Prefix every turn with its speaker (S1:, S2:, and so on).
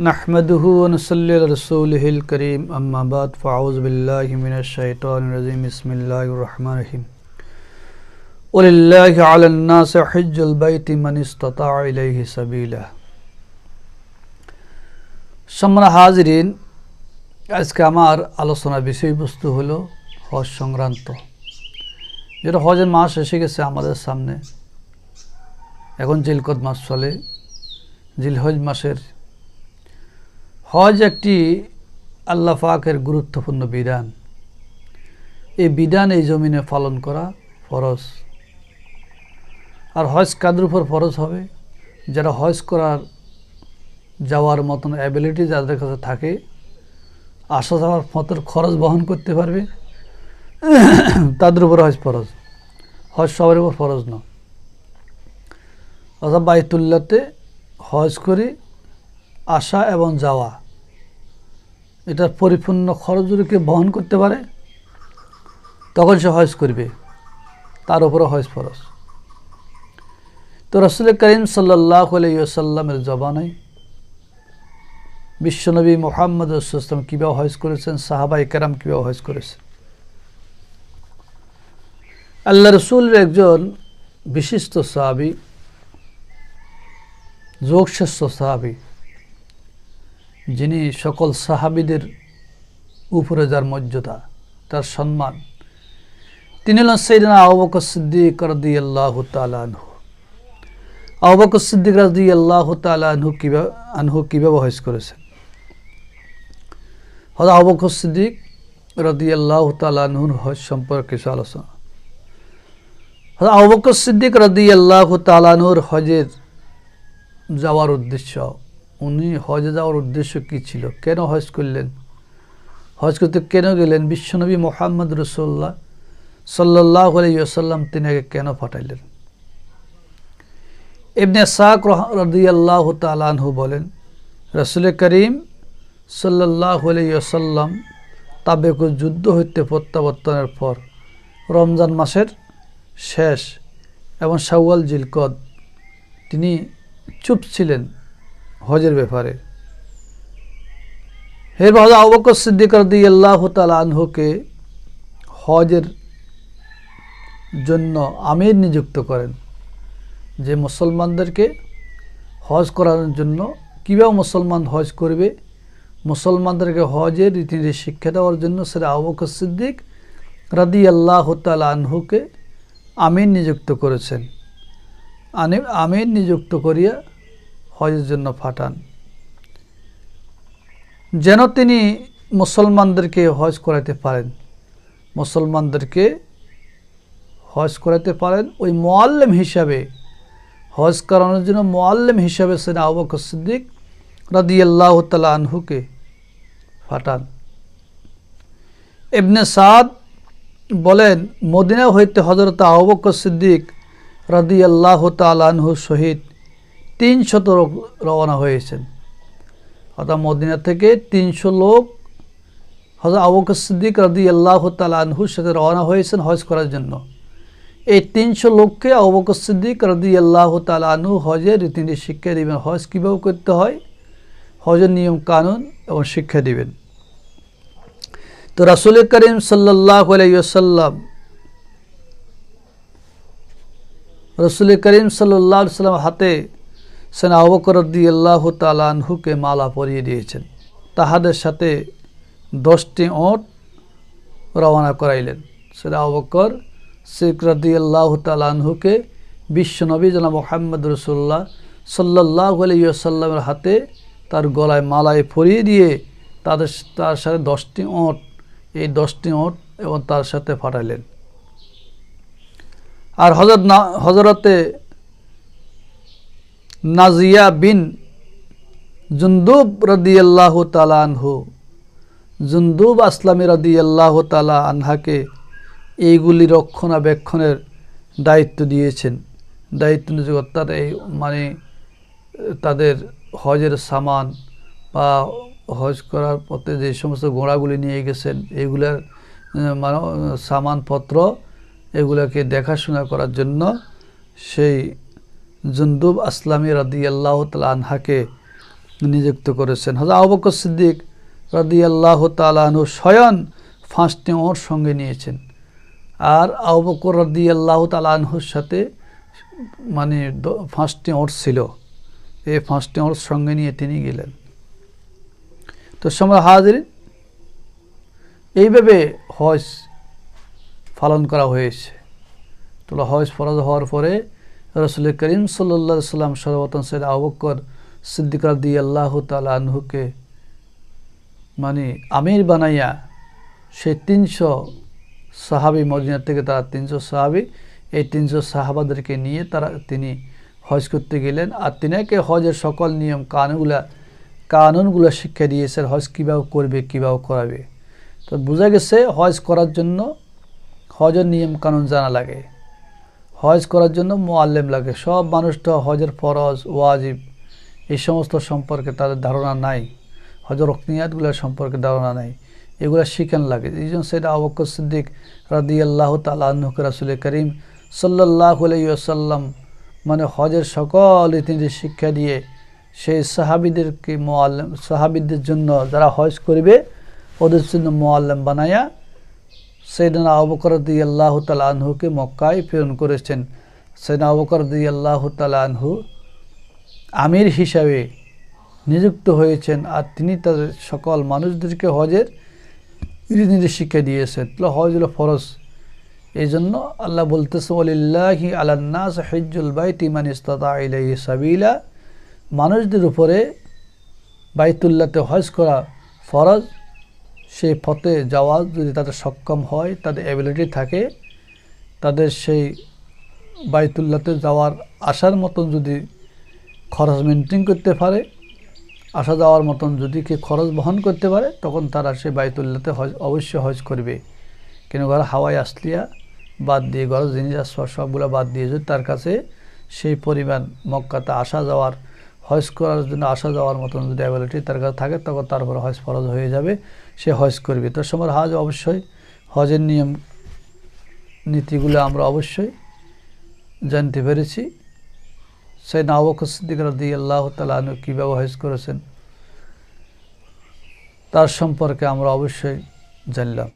S1: नहमदुहु व नसल्ली अला रसूलिहिल करीम अम्मा बाद फ़अऊज़ु बिल्लाहि मिनश शैतानिर रजीम बिस्मिल्लाहिर रहमानिर रहीम वलिल्लाहि अलन नासि हिज्जुल बैति मान इस्तताअ इलैहि सबीला। सम्मानित हाज़िरीन, আজকে আমার আলোচনার বিষয়বস্তু হলো হজ সংক্রান্ত। যেটা হজের মাস এসে গেছে আমাদের সামনে। এখন জিলকদ মাস চলে। জিলহজ মাসের হজ একটি আল্লাহ পাকের গুরুত্বপূর্ণ বিধান। এই বিধান এই জমিনে পালন করা ফরজ। আর হজ কাদের উপর ফরজ হবে? যারা হজ করার যাওয়ার মতন অ্যাবিলিটি যাদের কাছে থাকে, আসা যাওয়ার মতন খরচ বহন করতে পারবে, তাদের উপর হজ ফরজ। হজ সবার উপর ফরজ না। অর্থাৎ বাইতুল্লাহতে হজ করে আসা এবং যাওয়া, এটার পরিপূর্ণ খরচ যদি কেউ বহন করতে পারে তখন সে হজ করবে, তার উপরে হজ ফরজ। তো রাসূল করিম সাল্লাল্লাহু আলাইহি ওয়াসাল্লামের জবানায় বিশ্বনবী মুহাম্মদ সাল্লাল্লাহু আলাইহি ওয়াসাল্লাম কীভাবে হজ করেছেন, সাহাবায়ে কেরাম কীভাবে হজ করেছেন। আল্লাহ রসুলের একজন বিশিষ্ট সাহাবী, যোগশ্রেষ্ঠ সাহাবী, যিনি সকল সাহাবীদের উপরে যার মর্যাদা, তার সম্মান, তিনি হলেন সাইয়েদনা আবু বকর সিদ্দিক রাদিয়াল্লাহু তাআলা আনহু। আবু বকর সিদ্দিক রাদিয়াল্লাহু তাআলা আনহু কিভাবে হজ করেছেন? হযরত আবু বকর সিদ্দিক রাদিয়াল্লাহু তাআলা আনহুর হজ সম্পর্কে কিছু আলোচনা। হযরত আবু বকর সিদ্দিক রাদিয়াল্লাহু তাআলা আনহুর হজের যাওয়ার উদ্দেশ্য, উনি হজে যাওয়ার উদ্দেশ্য কী ছিল, কেন হজ করলেন, হজ করতে কেন গেলেন, বিশ্বনবী মুহাম্মদ রাসূলুল্লাহ সাল্লাল্লাহু আলাইহি ওয়াসাল্লাম তিনাকে কেন পাঠাইলেন? ইবনে ইসহাক রাদিয়াল্লাহু তাআলা আনহু বলেন, রাসূল করিম সাল্লাল্লাহু আলাইহি ওয়াসাল্লাম তাবুক যুদ্ধ হইতে প্রত্যাবর্তনের পর রমজান মাসের শেষ এবং শাওয়াল জিলকদ তিনি চুপ ছিলেন হজের ব্যাপারে। এরপর হযরত আবু বকর সিদ্দিক রাদিয়াল্লাহু তাআলা আনহুকে হজের জন্য আমির নিযুক্ত করেন, যে মুসলমানদেরকে হজ করানোর জন্য কীভাবে মুসলমান হজ করবে, মুসলমানদেরকে হজের রীতিনীতি শিক্ষা দেওয়ার জন্য সেটা আবু বকর সিদ্দিক রাদিয়াল্লাহু তাআলা আনহুকে আমির নিযুক্ত করেছেন। আমির নিযুক্ত করিয়া হজের জন্য পাঠান, যেন তিনি মুসলমানদেরকে হজ করাতে পারেন, মুসলমানদেরকে হজ করাতে পারেন। ওই মুআল্লিম হিসাবে, হজ করানোর জন্য মুআল্লিম হিসাবে সেনা আবু বকর সিদ্দিক রাদিয়াল্লাহু তাআলা আনহুকে পাঠান। ইবনে সাদ বলেন, মদিনা হইতে হযরত আবু বকর সিদ্দিক রাদিয়াল্লাহু তাআলা আনহু সহিত 300 লোক রওনা হয়েছেন। অর্থাৎ মদিনা থেকে 300 লোক হযরত আবু বকর সিদ্দিক রাদিয়াল্লাহু তাআলা আনহুর সাথে রওনা হয়েছেন হজ করার জন্য। এই 300 লোককে আবু বকর সিদ্দিক রাদিয়াল্লাহু তাআলা আনহু হজের রীতিনীতি শিক্ষা দিবেন, হজ কীভাবে করতে হয়, হজের নিয়ম কানুন এবং শিক্ষা দিবেন। তো রাসূল করিম সাল্লাল্লাহু আলাইহি ওয়াসাল্লাম, রাসূল করিম সাল্লাল্লাহু আলাইহি ওয়াসাল্লাম হাতে সেনা আবু বকর রাদিয়াল্লাহু তাআলা আনহুকে মালা পরিয়ে দিয়েছেন। তাহাদের সাথে 10টি ওট রওনা করাইলেন। সেনা আবু বকর সিদ্দিক রাদিয়াল্লাহু তাআলা আনহুকে বিশ্বনবী জনাব মুহাম্মদ রাসূলুল্লাহ সাল্লাল্লাহু আলাইহি ওয়াসাল্লামের হাতে তার গলায় মালায় পরিয়ে দিয়ে তার সাথে 10টি ওট, এই 10টি ওট এবং তার সাথে পাঠাইলেন। আর হযরতে নাজিয়া বিন জুনদুব রাদিয়াল্লাহু তাআলা আনহু, জুনদুব আসলামী রাদিয়াল্লাহু তাআলা আনহাকে এইগুলি রক্ষণাবেক্ষণের দায়িত্ব দিয়েছেন। দায়িত্ব নিয়ে অর্থাৎ এই মানে তাদের হজের সামান বা হজ করার পথে যে সমস্ত ঘোড়াগুলি নিয়ে গেছেন, এগুলার সামানপত্র এগুলাকে দেখাশোনা করার জন্য সেই জুনদুব আসলামী রাদিয়াল্লাহু তাআলা আনহাকে নিযুক্ত করেছেন। হযরত আবু বকর সিদ্দিক রাদিয়াল্লাহু তাআলা আনহু স্বয়ং ফাঁসটি ওর সঙ্গে নিয়েছেন, আর আবু বকর রাদিয়াল্লাহু তাআলা আনহুর সাথে মানে ফাঁসটি ওর ছিল, এই ফাঁসটি ওর সঙ্গে নিয়ে তিনি গেলেন। তো সময় হাজিরিন, এইভাবে হজ পালন করা হয়েছে। তো হজ ফরজ হওয়ার পরে রাসূল করিম সাল্লাল্লাহু আলাইহি সাল্লাম সর্বপ্রথম সাইয়েদনা আবু বকর সিদ্দিক রাদিয়াল্লাহু তাআলা আনহুকে মানে আমির বানাইয়া সেই 300 সাহাবী, মদিনা থেকে তারা 300 সাহাবী, এই 300 সাহাবাদেরকে নিয়ে তিনি হজ করতে গেলেন। আর তিনাকে হজের সকল নিয়ম কানুনগুলো শিক্ষা দিয়েছেন, হজ কীভাবে করবে, কীভাবে করাবে। তো বোঝা গেছে হজ করার জন্য হজের নিয়ম কানুন জানা লাগে, হজ করার জন্য মুআল্লিম লাগে। সব মানুষ তো হজের ফরজ ওয়াজিব এই সমস্ত সম্পর্কে তাদের ধারণা নাই, হজের রুকনিয়াতগুলো সম্পর্কে ধারণা নাই, এগুলো শিখান লাগে। এই জন্য সাইয়েদনা আবু বকর সিদ্দিক রাদিয়াল্লাহু তাআলা আনহুকে রাসূল করিম সাল্লাল্লাহু আলাইহি ওয়াসাল্লাম মানে হজের সকল রীতিনীতি শিক্ষা দিয়ে সেই সাহাবীদেরকে মুআল্লিম, সাহাবীদের জন্য যারা হজ করবে ওদের জন্য মুআল্লিম বানায়া সাইয়েদনা আবু বকর রাদিয়াল্লাহু তাআলা আনহুকে মক্কায় প্রেরণ করেছেন। সাইয়েদনা আবু বকর রাদিয়াল্লাহু তাআলা আনহু আমির হিসাবে নিযুক্ত হয়েছেন, আর তিনি তাদের সকল মানুষদেরকে হজের রীতিনীতি শিক্ষা দিয়েছেন। হজ হলো ফরজ। এই জন্য আল্লাহ বলতেছে ওয়ালিল্লাহি আলান নাস হিজ্জুল বাইতি মান ইসতাতা ইলাইহি সাবিলা, মানুষদের উপরে বাইতুল্লাহতে হজ করা ফরজ। সেই পথে যাওয়া যদি তাদের সক্ষম হয়, তাদের অ্যাবিলিটি থাকে, তাদের সেই বাইতুল্লাহতে যাওয়ার আসার মতন যদি খরচ মেনটেন করতে পারে, আসা যাওয়ার মতন যদি কি খরচ বহন করতে পারে, তখন তারা সেই বাইতুল্লাহতে হজ অবশ্যই হজ করবে। কিন্তু ঘর হাওয়াই আসলিয়া বাদ দিয়ে, ঘর জিনিস সবগুলো বাদ দিয়ে যদি তার কাছে সেই পরিমাণ মক্কাতে আসা যাওয়ার, হজ করার জন্য আসা যাওয়ার মতন যদি অ্যাবিলিটি তার কাছে থাকে, তখন তারপর হজ ফরজ হয়ে যাবে, সে হজ করবে। তো সময় হজ অবশ্যই হজের নিয়ম নীতিগুলো আমরা অবশ্যই জানতে পেরেছি। সাইয়েদনা আবু বকর সিদ্দিক রাদিয়াল্লাহু তাআলা আনহু কীভাবে হজ করেছেন তার সম্পর্কে আমরা অবশ্যই জানলাম।